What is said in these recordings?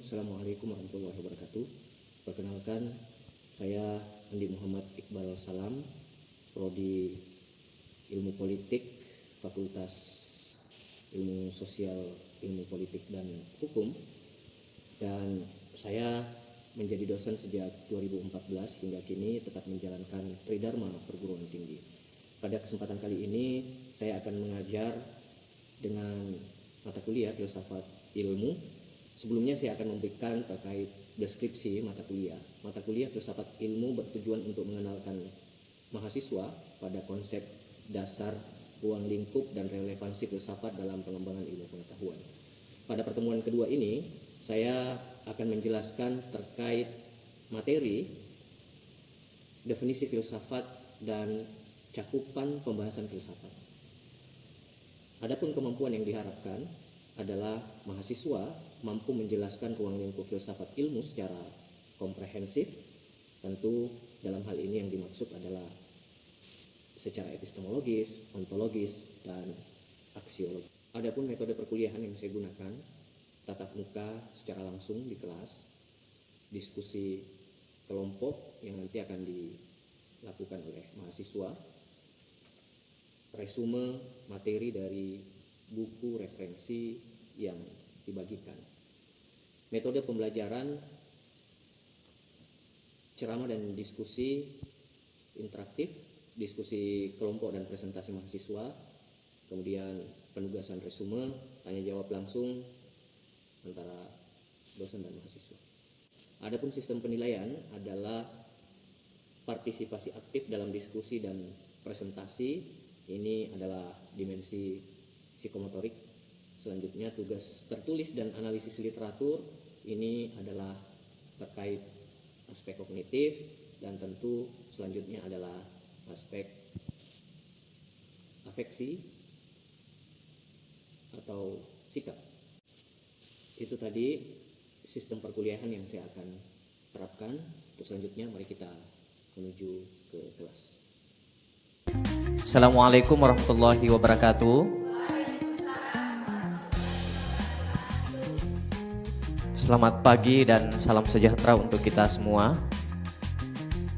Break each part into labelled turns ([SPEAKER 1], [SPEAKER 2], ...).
[SPEAKER 1] Assalamualaikum warahmatullahi wabarakatuh. Perkenalkan, saya Andi Muhammad Iqbal Salam, Prodi Ilmu Politik, Fakultas Ilmu Sosial, Ilmu Politik dan Hukum. Dan saya menjadi dosen sejak 2014 hingga kini tetap menjalankan Tridharma Perguruan Tinggi. Pada kesempatan kali ini saya akan mengajar dengan mata kuliah Filsafat Ilmu. Sebelumnya saya akan memberikan terkait deskripsi mata kuliah. Mata kuliah Filsafat Ilmu bertujuan untuk mengenalkan mahasiswa pada konsep dasar, ruang lingkup, dan relevansi filsafat dalam pengembangan ilmu pengetahuan. Pada pertemuan kedua ini, saya akan menjelaskan terkait materi, definisi filsafat, dan cakupan pembahasan filsafat. Adapun kemampuan yang diharapkan adalah mahasiswa mampu menjelaskan ruang lingkup filsafat ilmu secara komprehensif. Tentu dalam hal ini yang dimaksud adalah secara epistemologis, ontologis, dan aksiologi. Adapun metode perkuliahan yang saya gunakan, tatap muka secara langsung di kelas, diskusi kelompok yang nanti akan dilakukan oleh mahasiswa, resume materi dari buku referensi yang dibagikan. Metode pembelajaran, ceramah dan diskusi interaktif, diskusi kelompok dan presentasi mahasiswa, kemudian penugasan resume, tanya jawab langsung antara dosen dan mahasiswa. Adapun sistem penilaian adalah partisipasi aktif dalam diskusi dan presentasi. Ini adalah dimensi psikomotorik. Selanjutnya tugas tertulis dan analisis literatur. Ini adalah terkait aspek kognitif, dan tentu selanjutnya adalah aspek afeksi atau sikap. Itu tadi sistem perkuliahan yang saya akan terapkan. Untuk selanjutnya mari kita menuju ke kelas.
[SPEAKER 2] Assalamualaikum warahmatullahi wabarakatuh. Selamat pagi dan salam sejahtera untuk kita semua.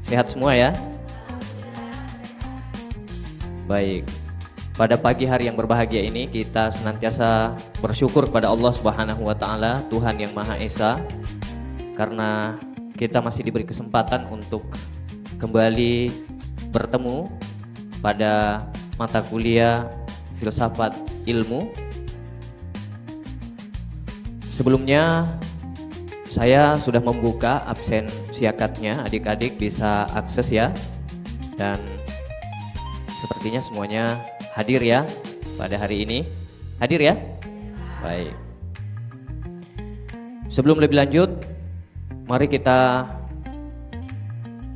[SPEAKER 2] Sehat semua ya? Baik. Pada pagi hari yang berbahagia ini kita senantiasa bersyukur kepada Allah Subhanahu wa taala, Tuhan yang Maha Esa, karena kita masih diberi kesempatan untuk kembali bertemu pada mata kuliah Filsafat Ilmu. Sebelumnya saya sudah membuka absen siakatnya, adik-adik bisa akses ya. Dan sepertinya semuanya hadir ya pada hari ini. Hadir ya? Baik. Sebelum lebih lanjut, mari kita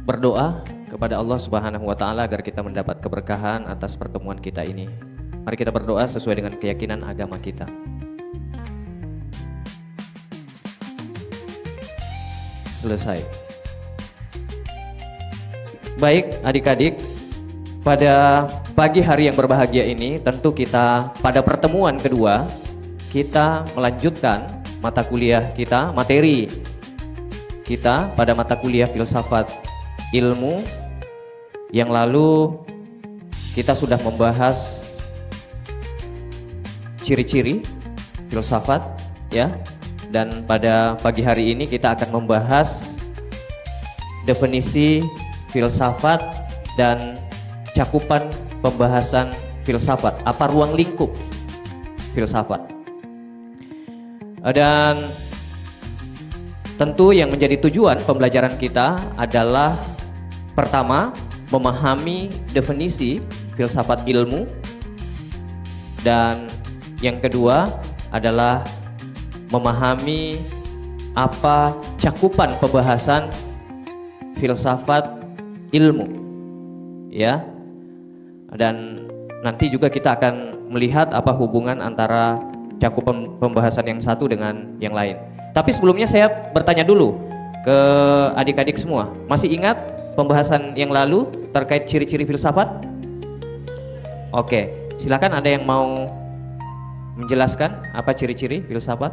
[SPEAKER 2] berdoa kepada Allah Subhanahu wa taala agar kita mendapat keberkahan atas pertemuan kita ini. Mari kita berdoa sesuai dengan keyakinan agama kita. Selesai. Baik adik-adik, pada pagi hari yang berbahagia ini tentu kita pada pertemuan kedua kita melanjutkan mata kuliah kita, materi kita pada mata kuliah Filsafat Ilmu. Yang lalu kita sudah membahas ciri-ciri filsafat ya. Dan pada pagi hari ini kita akan membahas definisi filsafat dan cakupan pembahasan filsafat. Apa ruang lingkup filsafat? Dan tentu yang menjadi tujuan pembelajaran kita adalah pertama, memahami definisi filsafat ilmu, dan yang kedua adalah memahami apa cakupan pembahasan filsafat ilmu ya. Dan nanti juga kita akan melihat apa hubungan antara cakupan pembahasan yang satu dengan yang lain. Tapi sebelumnya saya bertanya dulu ke adik-adik semua, masih ingat pembahasan yang lalu terkait ciri-ciri filsafat? Oke, silakan, ada yang mau menjelaskan apa ciri-ciri filsafat?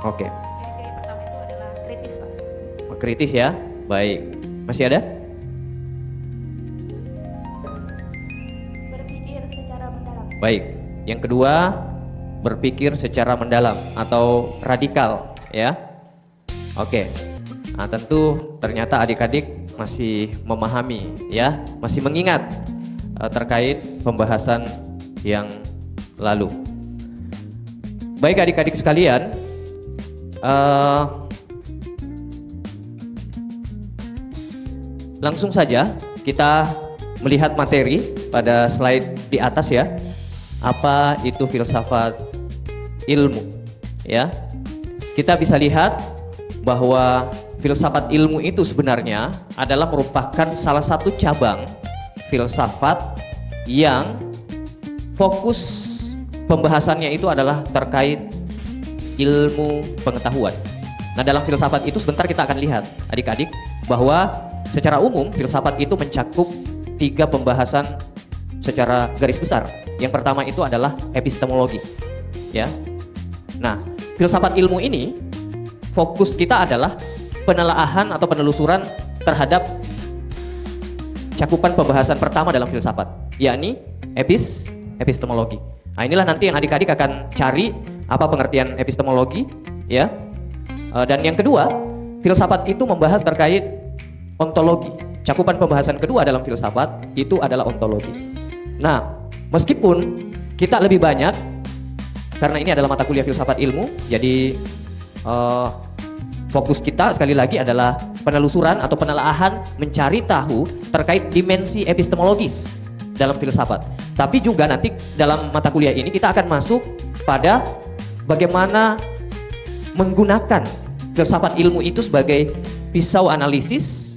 [SPEAKER 2] Oke.
[SPEAKER 3] Ciri-ciri pertama itu adalah kritis, Pak.
[SPEAKER 2] Kritis ya. Baik. Masih ada?
[SPEAKER 3] Berpikir secara mendalam.
[SPEAKER 2] Baik. Yang kedua, berpikir secara mendalam atau radikal ya. Oke. Nah, tentu ternyata adik-adik masih memahami ya, masih mengingat terkait pembahasan yang lalu. Baik adik-adik sekalian, langsung saja kita melihat materi pada slide di atas ya. Apa itu filsafat ilmu? Ya. Kita bisa lihat bahwa filsafat ilmu itu sebenarnya adalah merupakan salah satu cabang filsafat yang fokus pembahasannya itu adalah terkait ilmu pengetahuan. Nah, dalam filsafat itu sebentar kita akan lihat adik-adik bahwa secara umum filsafat itu mencakup 3 pembahasan secara garis besar. Yang pertama itu adalah epistemologi. Ya. Nah, filsafat ilmu ini fokus kita adalah penelaahan atau penelusuran terhadap cakupan pembahasan pertama dalam filsafat, yakni epistemologi. Nah, inilah nanti yang adik-adik akan cari apa pengertian epistemologi, ya. Dan yang kedua, filsafat itu membahas terkait ontologi. Cakupan pembahasan kedua dalam filsafat itu adalah ontologi. Nah, meskipun kita lebih banyak karena ini adalah mata kuliah filsafat ilmu, jadi fokus kita sekali lagi adalah penelusuran atau penelaahan mencari tahu terkait dimensi epistemologis dalam filsafat. Tapi juga nanti dalam mata kuliah ini kita akan masuk pada bagaimana menggunakan filsafat ilmu itu sebagai pisau analisis,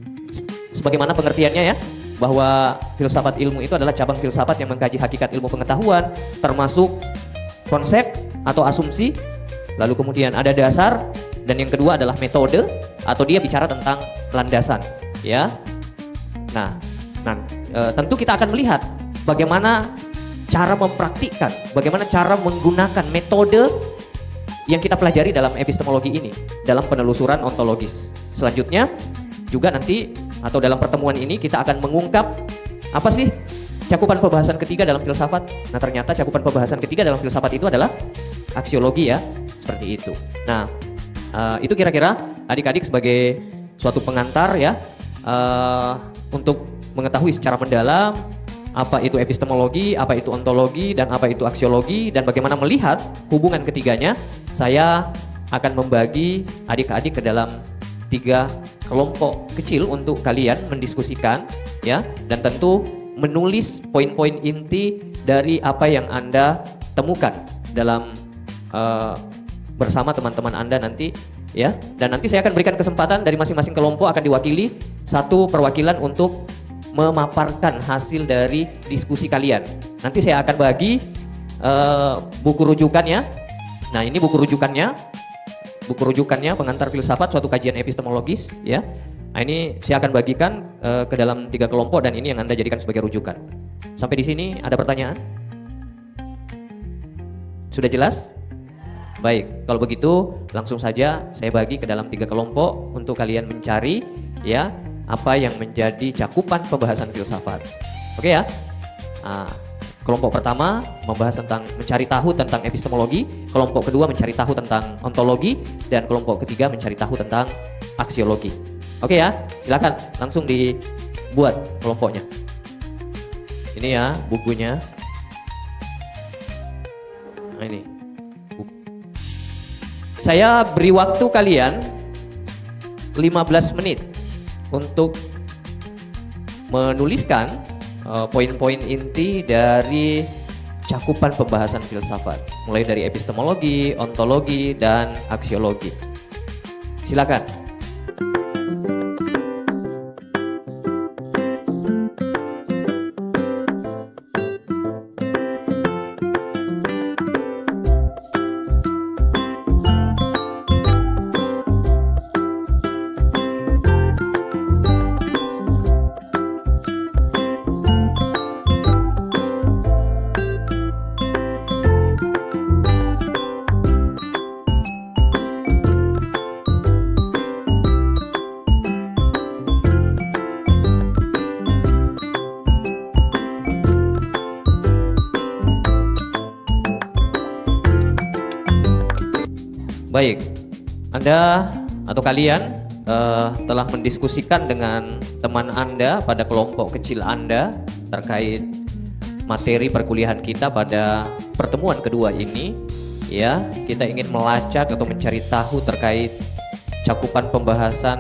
[SPEAKER 2] sebagaimana pengertiannya ya, bahwa filsafat ilmu itu adalah cabang filsafat yang mengkaji hakikat ilmu pengetahuan, termasuk konsep atau asumsi, lalu kemudian ada dasar, dan yang kedua adalah metode atau dia bicara tentang landasan, ya. Nah, tentu kita akan melihat bagaimana cara mempraktikkan, bagaimana cara menggunakan metode yang kita pelajari dalam epistemologi ini dalam penelusuran ontologis. Selanjutnya juga nanti atau dalam pertemuan ini kita akan mengungkap apa sih cakupan pembahasan ketiga dalam filsafat. Nah, ternyata cakupan pembahasan ketiga dalam filsafat itu adalah aksiologi ya, seperti itu. Nah, itu kira-kira adik-adik sebagai suatu pengantar ya, untuk mengetahui secara mendalam apa itu epistemologi, apa itu ontologi, dan apa itu aksiologi, dan bagaimana melihat hubungan ketiganya. Saya akan membagi adik-adik ke dalam 3 kelompok kecil untuk kalian mendiskusikan ya, dan tentu menulis poin-poin inti dari apa yang Anda temukan dalam bersama teman-teman Anda nanti ya. Dan nanti saya akan berikan kesempatan dari masing-masing kelompok akan diwakili satu perwakilan untuk memaparkan hasil dari diskusi kalian. Nanti saya akan bagi buku rujukannya. Nah, ini buku rujukannya pengantar filsafat suatu kajian epistemologis ya. Nah, ini saya akan bagikan ke dalam 3 kelompok dan ini yang Anda jadikan sebagai rujukan. Sampai di sini ada pertanyaan? Sudah jelas? Baik, kalau begitu langsung saja saya bagi ke dalam 3 kelompok untuk kalian mencari ya apa yang menjadi cakupan pembahasan filsafat. Oke ya? Nah, kelompok pertama membahas tentang mencari tahu tentang epistemologi, kelompok kedua mencari tahu tentang ontologi, dan kelompok ketiga mencari tahu tentang aksiologi. Oke ya, silakan langsung dibuat kelompoknya. Ini ya bukunya. Nah, ini. Saya beri waktu kalian 15 menit untuk menuliskan poin-poin inti dari cakupan pembahasan filsafat, mulai dari epistemologi, ontologi, dan aksiologi. Silakan. Baik, Anda atau kalian telah mendiskusikan dengan teman Anda pada kelompok kecil Anda terkait materi perkuliahan kita pada pertemuan kedua ini. Ya, kita ingin melacak atau mencari tahu terkait cakupan pembahasan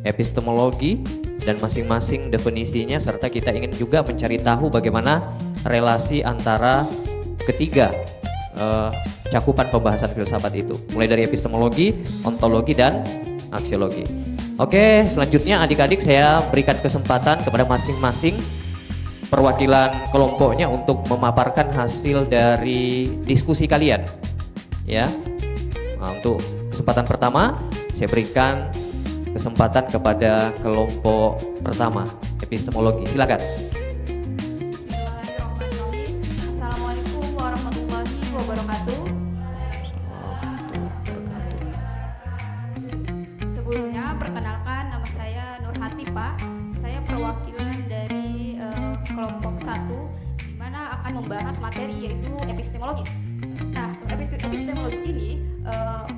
[SPEAKER 2] epistemologi dan masing-masing definisinya, serta kita ingin juga mencari tahu bagaimana relasi antara ketiga cakupan pembahasan filsafat itu, mulai dari epistemologi, ontologi, dan aksiologi. Oke, selanjutnya adik-adik saya berikan kesempatan kepada masing-masing perwakilan kelompoknya untuk memaparkan hasil dari diskusi kalian. Ya, nah, untuk kesempatan pertama saya berikan kesempatan kepada kelompok pertama, epistemologi. Silakan.
[SPEAKER 3] Bismillahirrahmanirrahim. Assalamualaikum warahmatullahi wabarakatuh. Sebelumnya perkenalkan, nama saya Nur Hatifah. Saya perwakilan dari kelompok 1 di mana akan membahas materi yaitu epistemologis. Nah, epistemologis ini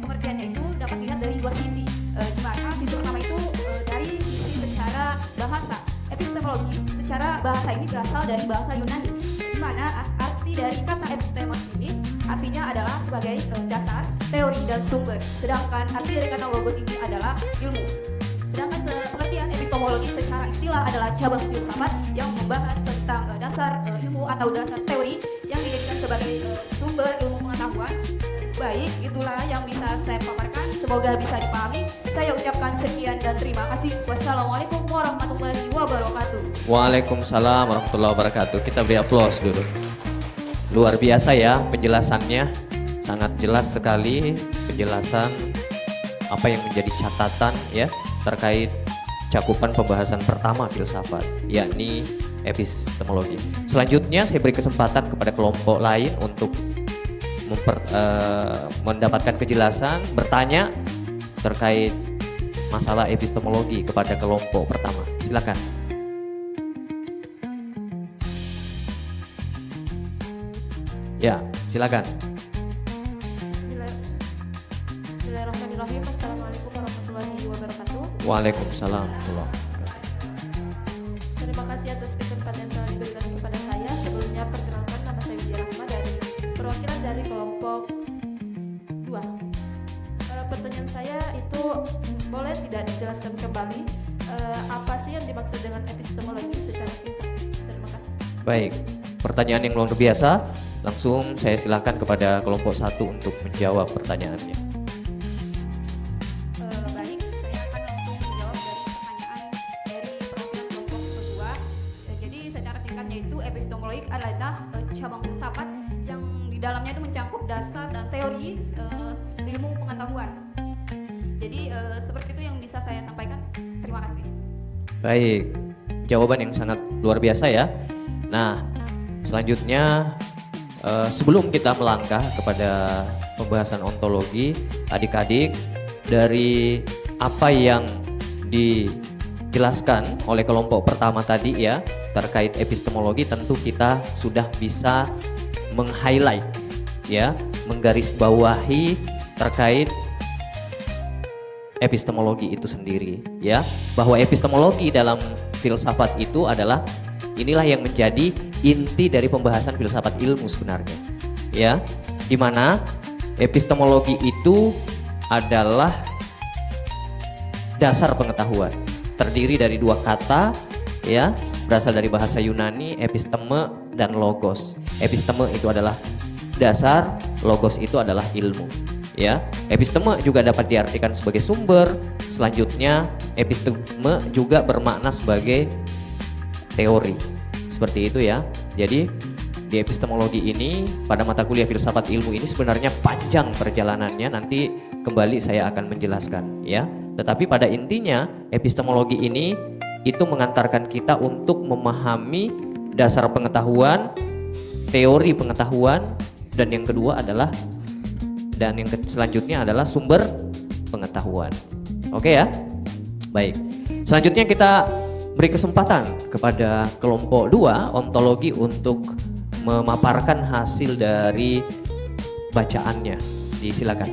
[SPEAKER 3] pengertiannya itu dapat dilihat dari dua sisi. Di mana sisi pertama itu dari sisi secara bahasa. Epistemologis secara bahasa ini berasal dari bahasa Yunani, di mana arti dari kata epistemos ini artinya adalah sebagai dasar, teori, dan sumber. Sedangkan arti dari kata logos ini adalah ilmu. Sedangkan pengertian epistemologi secara istilah adalah cabang filsafat yang membahas tentang dasar ilmu atau dasar teori yang dijadikan sebagai sumber ilmu pengetahuan. Baik, itulah yang bisa saya paparkan. Semoga bisa dipahami. Saya ucapkan sekian dan terima kasih. Wassalamualaikum warahmatullahi wabarakatuh.
[SPEAKER 2] Waalaikumsalam warahmatullahi wabarakatuh. Kita beri aplaus dulu. Luar biasa ya penjelasannya, sangat jelas sekali penjelasan apa yang menjadi catatan ya terkait cakupan pembahasan pertama filsafat, yakni epistemologi. Selanjutnya saya beri kesempatan kepada kelompok lain untuk mendapatkan kejelasan, bertanya terkait masalah epistemologi kepada kelompok pertama. Silakan. Ya, silakan.
[SPEAKER 4] Bismillahirrahmanirrahim. Assalamualaikum warahmatullahi wabarakatuh.
[SPEAKER 2] Waalaikumsalam.
[SPEAKER 4] Terima kasih atas kesempatan yang telah diberikan kepada saya. Sebelumnya perkenalkan, nama saya Widya Rahma dari perwakilan dari kelompok 2. Pertanyaan saya itu boleh tidak dijelaskan kembali apa sih yang dimaksud dengan epistemologi secara singkat? Terima kasih.
[SPEAKER 2] Baik, pertanyaan yang luar biasa. Langsung saya silakan kepada kelompok 1 untuk menjawab pertanyaannya.
[SPEAKER 3] Baik, saya akan langsung menjawab dari pertanyaan dari perwakilan kelompok kedua. Jadi secara singkatnya itu epistemologi adalah cabang filsafat yang di dalamnya itu mencakup dasar dan teori ilmu pengetahuan. Jadi seperti itu yang bisa saya sampaikan. Terima kasih.
[SPEAKER 2] Baik, jawaban yang sangat luar biasa ya. Nah, selanjutnya sebelum kita melangkah kepada pembahasan ontologi, adik-adik, dari apa yang dijelaskan oleh kelompok pertama tadi ya terkait epistemologi, tentu kita sudah bisa meng-highlight ya, menggarisbawahi terkait epistemologi itu sendiri ya, bahwa epistemologi dalam filsafat itu adalah inilah yang menjadi inti dari pembahasan filsafat ilmu sebenarnya ya, dimana epistemologi itu adalah dasar pengetahuan, terdiri dari dua kata ya, berasal dari bahasa Yunani, episteme dan logos. Episteme itu adalah dasar, logos itu adalah ilmu ya. Episteme juga dapat diartikan sebagai sumber. Selanjutnya episteme juga bermakna sebagai teori, seperti itu ya. Jadi di epistemologi ini, pada mata kuliah filsafat ilmu ini sebenarnya panjang perjalanannya, nanti kembali saya akan menjelaskan ya. Tetapi pada intinya epistemologi ini itu mengantarkan kita untuk memahami dasar pengetahuan, teori pengetahuan, dan yang kedua adalah selanjutnya adalah sumber pengetahuan. Oke ya? Baik. Selanjutnya kita beri kesempatan kepada kelompok 2 ontologi untuk memaparkan hasil dari bacaannya. Disilakan.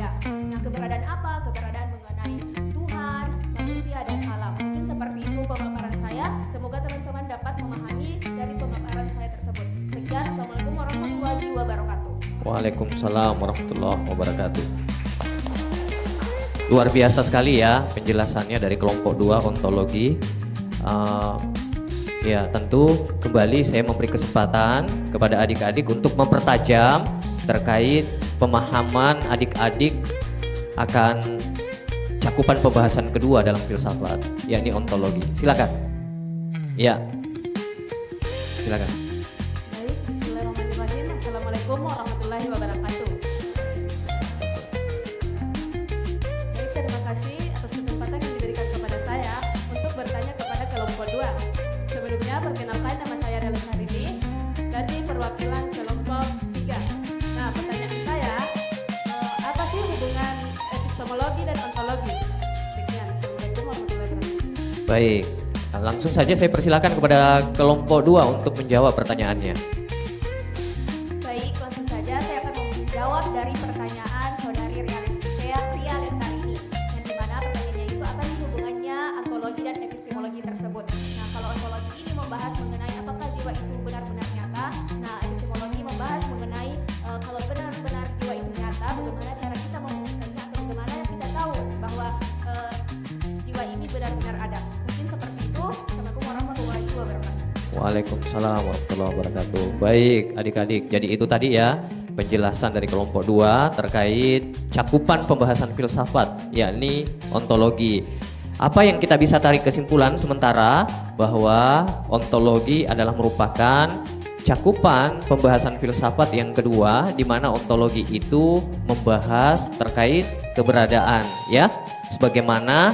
[SPEAKER 4] ada. Nah, keberadaan apa? Keberadaan mengenai Tuhan, manusia, dan alam. Mungkin seperti itu pemaparan saya. Semoga teman-teman dapat memahami dari pemaparan saya tersebut. Sekian, Assalamualaikum warahmatullahi wabarakatuh.
[SPEAKER 2] Waalaikumsalam warahmatullahi wabarakatuh. Luar biasa sekali ya penjelasannya dari kelompok 2 ontologi. Ya tentu kembali saya memberi kesempatan kepada adik-adik untuk mempertajam terkait pemahaman adik-adik akan cakupan pembahasan kedua dalam filsafat, yakni ontologi. Silakan. Ya, silakan.
[SPEAKER 4] Baik, bismillahirrahmanirrahim. Assalamualaikum warahmatullahi wabarakatuh. Baik, terima kasih atas kesempatan yang diberikan kepada saya untuk bertanya kepada kelompok 2. Sebelumnya, perkenalkan nama saya Dela Syahrini dari perwakilan kelompok 3. Nah, pertanyaan saya, apa sih hubungan epistemologi dan ontologi? Sekian, Assalamualaikum warahmatullahi wabarakatuh.
[SPEAKER 2] Baik, langsung saja saya persilakan kepada kelompok 2 untuk menjawab pertanyaannya.
[SPEAKER 3] Baik, langsung saja saya akan menjawab dari pertanyaan saudari Ria Lestari ini, yang dimana pertanyaannya itu apa sih hubungannya ontologi dan epistemologi tersebut. Nah, kalau ontologi ini membahas mengenai apakah jiwa itu benar-benar nyata. Nah, epistemologi membahas mengenai kalau benar-benar jiwa itu nyata, bagaimana cara kita membuktikannya atau bagaimana kita tahu bahwa jiwa ini benar-benar ada. Mungkin seperti itu. Assalamualaikum warahmatullahi wabarakatuh.
[SPEAKER 2] Waalaikumsalam warahmatullahi wabarakatuh. Baik adik-adik, jadi itu tadi ya penjelasan dari kelompok 2 terkait cakupan pembahasan filsafat, yakni ontologi. Apa yang kita bisa tarik kesimpulan sementara bahwa ontologi adalah merupakan cakupan pembahasan filsafat yang kedua, di mana ontologi itu membahas terkait keberadaan, ya, sebagaimana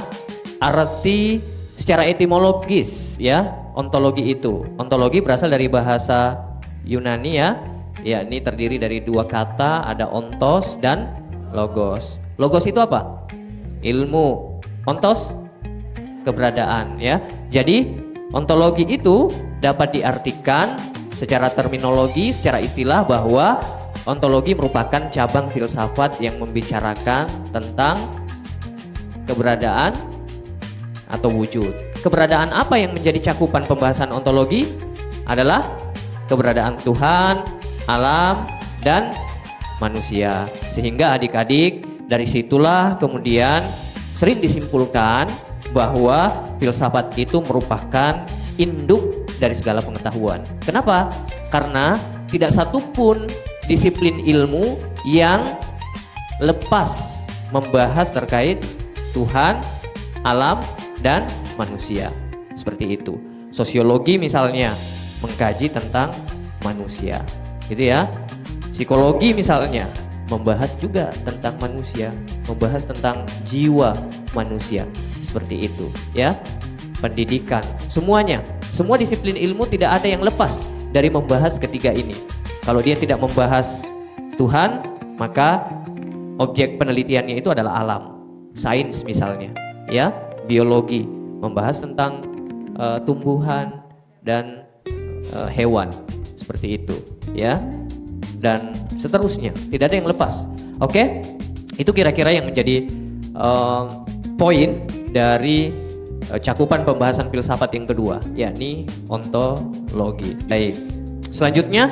[SPEAKER 2] arti secara etimologis ya ontologi itu. Ontologi berasal dari bahasa Yunani ya, yakni terdiri dari 2 kata, ada ontos dan logos. Logos itu apa? Ilmu. Ontos keberadaan ya. Jadi ontologi itu dapat diartikan secara terminologi, secara istilah bahwa ontologi merupakan cabang filsafat yang membicarakan tentang keberadaan atau wujud. Keberadaan apa yang menjadi cakupan pembahasan ontologi? Adalah keberadaan Tuhan, alam, dan manusia. Sehingga adik-adik dari situlah kemudian sering disimpulkan bahwa filsafat itu merupakan induk dari segala pengetahuan. Kenapa? Karena tidak satupun disiplin ilmu yang lepas membahas terkait Tuhan, alam, dan manusia. Seperti itu. Sosiologi misalnya mengkaji tentang manusia, gitu ya. Psikologi misalnya membahas juga tentang manusia, membahas tentang jiwa manusia. Seperti itu ya. Pendidikan, semuanya, semua disiplin ilmu tidak ada yang lepas dari membahas ketiga ini. Kalau dia tidak membahas Tuhan, maka objek penelitiannya itu adalah alam. Sains misalnya ya, biologi membahas tentang tumbuhan dan hewan, seperti itu ya, dan seterusnya, tidak ada yang lepas. Oke, itu kira-kira yang menjadi poin dari cakupan pembahasan filsafat yang kedua, yakni ontologi. Baik, selanjutnya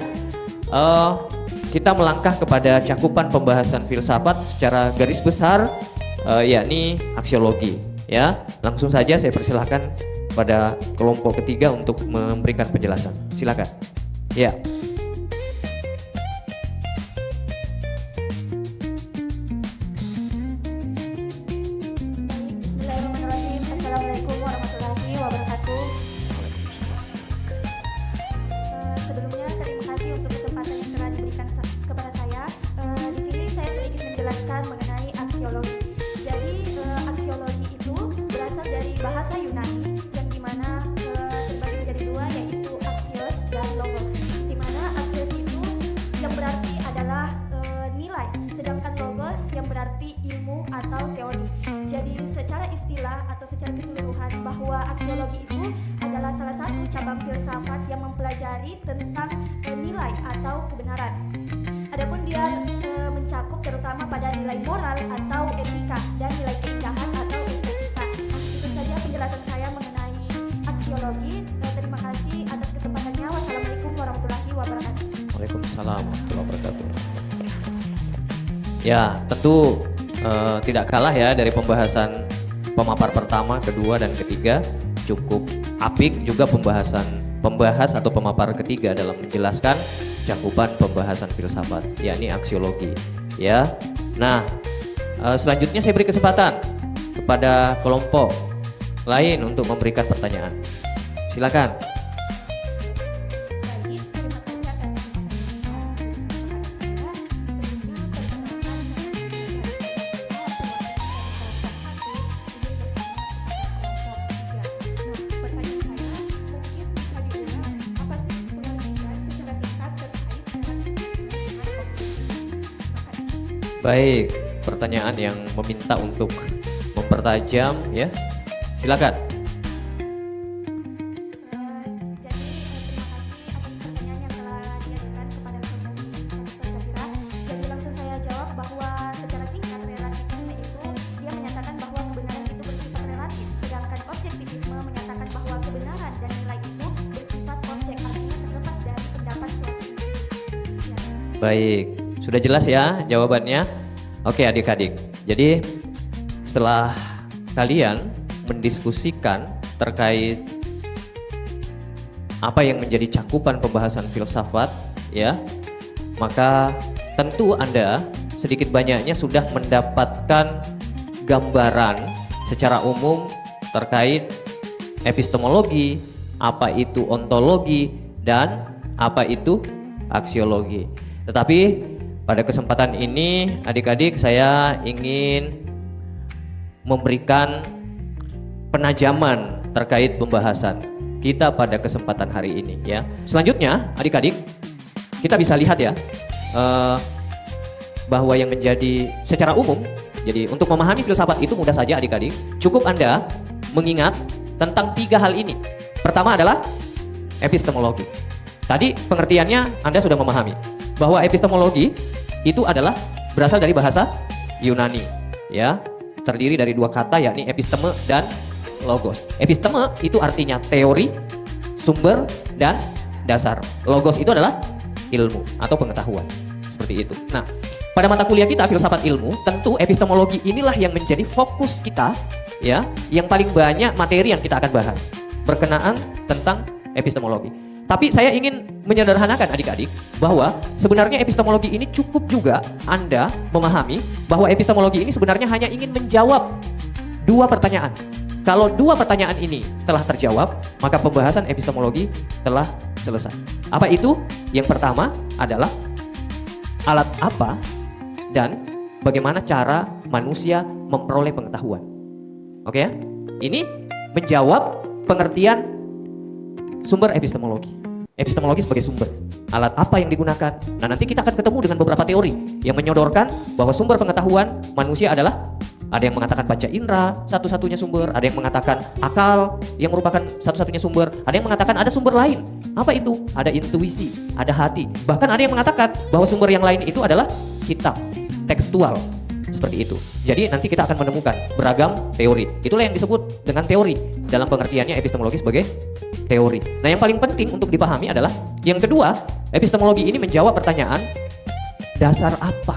[SPEAKER 2] kita melangkah kepada cakupan pembahasan filsafat secara garis besar, yakni aksiologi. Ya, langsung saja saya persilahkan pada kelompok ketiga untuk memberikan penjelasan. Silakan. Ya.
[SPEAKER 3] Bismillahirrahmanirrahim. Assalamualaikum warahmatullahi wabarakatuh. Sebelumnya terima kasih untuk kesempatan yang telah diberikan kepada saya. Di sini saya sedikit menjelaskan mengenai aksiologi. Jadi aksiologi itu berasal dari bahasa Yunani yang dimana terbagi menjadi 2, yaitu axios dan logos. Dimana axios itu yang berarti adalah nilai, sedangkan logos yang berarti ilmu atau teori. Jadi secara istilah atau secara keseluruhan bahwa aksiologi itu adalah salah satu cabang filsafat yang mempelajari tentang nilai atau kebenaran. Adapun dia
[SPEAKER 5] mencakup terutama pada nilai moral atau etika dan nilai keindahan atau estetika. Itu saja penjelasan saya mengenai aksiologi. Terima kasih atas kesempatannya. Wassalamualaikum warahmatullahi wabarakatuh.
[SPEAKER 2] Waalaikumsalam warahmatullahi wabarakatuh. Ya, tentu tidak kalah ya dari pembahasan pemapar pertama, kedua, dan ketiga. Cukup apik juga pembahas atau pemapar ketiga dalam menjelaskan cakupan pembahasan filsafat, yakni aksiologi. Ya, nah selanjutnya saya beri kesempatan kepada kelompok lain untuk memberikan pertanyaan. Silakan.
[SPEAKER 3] Baik, terima kasih atas
[SPEAKER 2] Baik, pertanyaan yang meminta untuk mempertajam ya. Silakan.
[SPEAKER 5] Jadi terima kasih atas pertanyaan yang telah diajukan kepada Profesor Ira. Jadi langsung saya jawab bahwa secara singkat relativisme itu dia menyatakan bahwa kebenaran itu bersifat relatif, sedangkan objektivisme menyatakan bahwa kebenaran dan nilai itu bersifat objek, artinya terlepas dari pendapat suatu individu.
[SPEAKER 2] Baik, sudah jelas ya jawabannya. Oke adik-adik, jadi setelah kalian mendiskusikan terkait apa yang menjadi cakupan pembahasan filsafat ya, maka tentu Anda sedikit banyaknya sudah mendapatkan gambaran secara umum terkait epistemologi, apa itu ontologi, dan apa itu aksiologi. Tetapi pada kesempatan ini adik-adik saya ingin memberikan penajaman terkait pembahasan kita pada kesempatan hari ini ya. Selanjutnya adik-adik kita bisa lihat ya bahwa yang menjadi secara umum, jadi untuk memahami filsafat itu mudah saja adik-adik, cukup Anda mengingat tentang 3 hal ini. Pertama adalah epistemologi. Tadi pengertiannya Anda sudah memahami bahwa epistemologi itu adalah berasal dari bahasa Yunani ya, terdiri dari 2 kata yakni episteme dan logos. Episteme itu artinya teori, sumber, dan dasar. Logos itu adalah ilmu atau pengetahuan. Seperti itu. Nah, pada mata kuliah kita filsafat ilmu, tentu epistemologi inilah yang menjadi fokus kita ya, yang paling banyak materi yang kita akan bahas berkenaan tentang epistemologi. Tapi saya ingin menyederhanakan adik-adik bahwa sebenarnya epistemologi ini cukup juga Anda memahami bahwa epistemologi ini sebenarnya hanya ingin menjawab 2 pertanyaan. Kalau 2 pertanyaan ini telah terjawab, maka pembahasan epistemologi telah selesai. Apa itu? Yang pertama adalah alat apa dan bagaimana cara manusia memperoleh pengetahuan. Oke ya? Ini menjawab pengertian sumber epistemologi. Epistemologi sebagai sumber. Alat apa yang digunakan? Nah, nanti kita akan ketemu dengan beberapa teori yang menyodorkan bahwa sumber pengetahuan manusia adalah, ada yang mengatakan panca indera satu-satunya sumber, ada yang mengatakan akal yang merupakan satu-satunya sumber, ada yang mengatakan ada sumber lain. Apa itu? Ada intuisi, ada hati. Bahkan ada yang mengatakan bahwa sumber yang lain itu adalah kitab, tekstual. Seperti itu. Jadi nanti kita akan menemukan beragam teori. Itulah yang disebut dengan teori dalam pengertiannya epistemologi sebagai teori. Nah, yang paling penting untuk dipahami adalah yang kedua, epistemologi ini menjawab pertanyaan dasar apa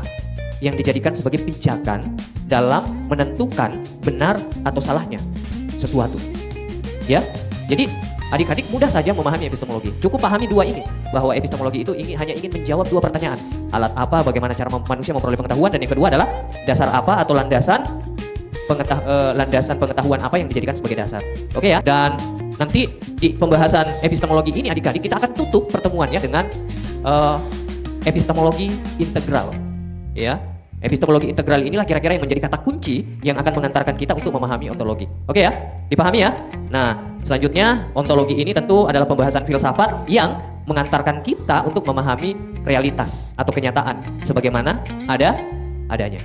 [SPEAKER 2] yang dijadikan sebagai pijakan dalam menentukan benar atau salahnya sesuatu. Ya. Jadi adik-adik mudah saja memahami epistemologi. Cukup pahami 2 ini, bahwa epistemologi itu hanya ingin menjawab 2 pertanyaan. Alat apa, bagaimana cara manusia memperoleh pengetahuan, dan yang kedua adalah dasar apa atau landasan pengetahuan apa yang dijadikan sebagai dasar. Oke ya. Dan nanti di pembahasan epistemologi ini adik-adik kita akan tutup pertemuannya dengan epistemologi integral. Ya. Epistemologi integral inilah kira-kira yang menjadi kata kunci yang akan mengantarkan kita untuk memahami ontologi. Oke ya? Dipahami ya? Nah, selanjutnya ontologi ini tentu adalah pembahasan filsafat yang mengantarkan kita untuk memahami realitas atau kenyataan sebagaimana adanya.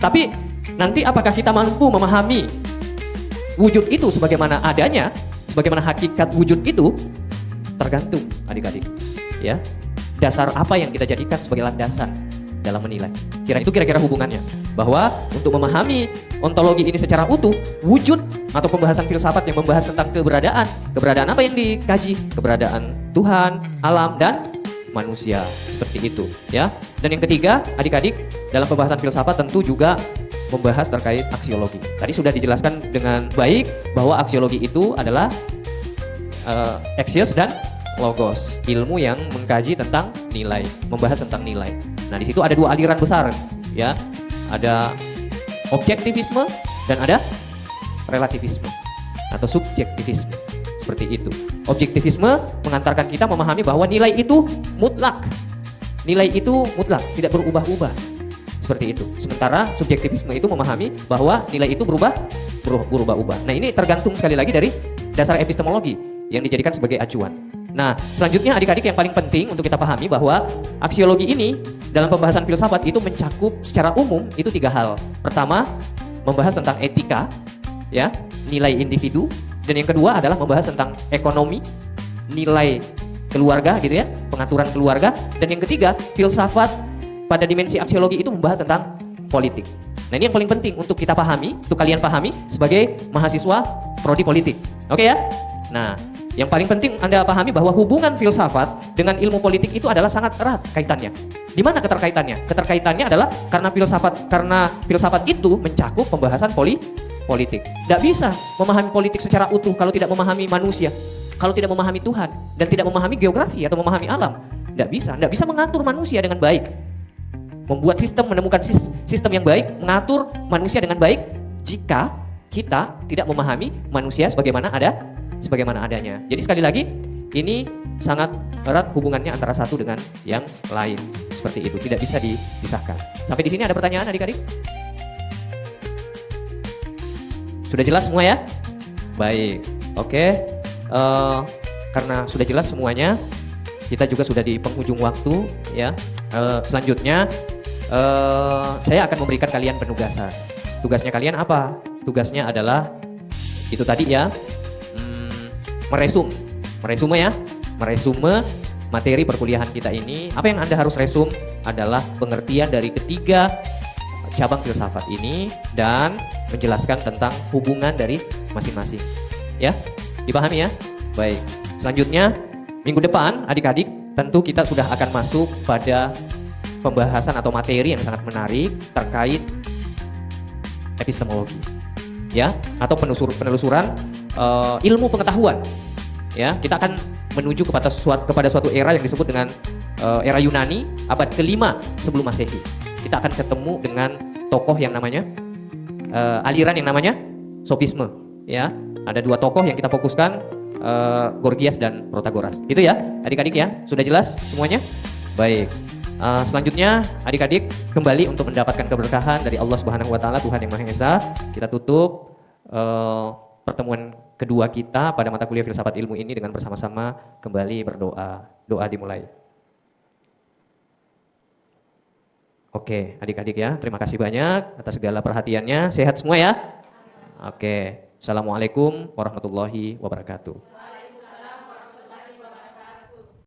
[SPEAKER 2] Tapi nanti apakah kita mampu memahami wujud itu sebagaimana adanya, sebagaimana hakikat wujud itu, tergantung adik-adik. Ya, dasar apa yang kita jadikan sebagai landasan dalam menilai. Kira-kira hubungannya. Bahwa untuk memahami ontologi ini secara utuh, wujud atau pembahasan filsafat yang membahas tentang keberadaan. Keberadaan apa yang dikaji? Keberadaan Tuhan, alam, dan manusia. Seperti itu, ya. Dan yang ketiga, adik-adik, dalam pembahasan filsafat tentu juga membahas terkait aksiologi. Tadi sudah dijelaskan dengan baik bahwa aksiologi itu adalah axios dan logos, ilmu yang mengkaji tentang nilai, membahas tentang nilai. Nah, di situ ada dua aliran besar, ya. Ada objektivisme dan ada relativisme atau subjektivisme. Seperti itu. Objektivisme mengantarkan kita memahami bahwa nilai itu mutlak. Nilai itu mutlak, tidak berubah-ubah. Seperti itu. Sementara subjektivisme itu memahami bahwa nilai itu berubah-ubah. Nah, ini tergantung sekali lagi dari dasar epistemologi yang dijadikan sebagai acuan. Nah, selanjutnya adik-adik yang paling penting untuk kita pahami bahwa aksiologi ini dalam pembahasan filsafat itu mencakup secara umum itu 3 hal. Pertama, membahas tentang etika, ya, nilai individu, dan yang kedua adalah membahas tentang ekonomi, nilai keluarga gitu ya, pengaturan keluarga, dan yang ketiga, filsafat pada dimensi aksiologi itu membahas tentang politik. Nah, ini yang paling penting untuk kita pahami, untuk kalian pahami sebagai mahasiswa prodi politik. Oke ya? Nah, yang paling penting Anda pahami bahwa hubungan filsafat dengan ilmu politik itu adalah sangat erat kaitannya. Di mana keterkaitannya? Keterkaitannya adalah karena filsafat itu mencakup pembahasan politik. Tidak bisa memahami politik secara utuh kalau tidak memahami manusia, kalau tidak memahami Tuhan dan tidak memahami geografi atau memahami alam. Tidak bisa mengatur manusia dengan baik. Membuat sistem, menemukan sistem yang baik, mengatur manusia dengan baik jika kita tidak memahami manusia sebagaimana adanya. Jadi sekali lagi, ini sangat erat hubungannya antara satu dengan yang lain. Seperti itu, tidak bisa dipisahkan. Sampai di sini ada pertanyaan adik-adik? Sudah jelas semua ya? Baik, oke. Karena sudah jelas semuanya, kita juga sudah di penghujung waktu ya. Selanjutnya saya akan memberikan kalian penugasan. Tugasnya kalian apa? Tugasnya adalah itu tadi ya, meresume materi perkuliahan kita ini. Apa yang Anda harus resum adalah pengertian dari ketiga cabang filsafat ini dan menjelaskan tentang hubungan dari masing-masing. Ya, dipahami ya? Baik. Selanjutnya minggu depan adik-adik tentu kita sudah akan masuk pada pembahasan atau materi yang sangat menarik terkait epistemologi. Ya, atau penelusuran ilmu pengetahuan. Ya, kita akan menuju kepada suatu era yang disebut dengan era Yunani abad ke-5 sebelum Masehi. Kita akan ketemu dengan tokoh yang namanya aliran yang namanya sofisme. Ya, ada 2 tokoh yang kita fokuskan, Gorgias dan Protagoras. Itu ya, adik-adik ya. Sudah jelas semuanya? Baik. Selanjutnya adik-adik kembali untuk mendapatkan keberkahan dari Allah Subhanahu wa taala, Tuhan yang Maha Esa. Kita tutup pertemuan kedua kita pada mata kuliah filsafat ilmu ini dengan bersama-sama kembali berdoa. Doa dimulai. Oke, adik-adik ya, terima kasih banyak atas segala perhatiannya. Sehat semua ya? Oke. Assalamualaikum warahmatullahi wabarakatuh.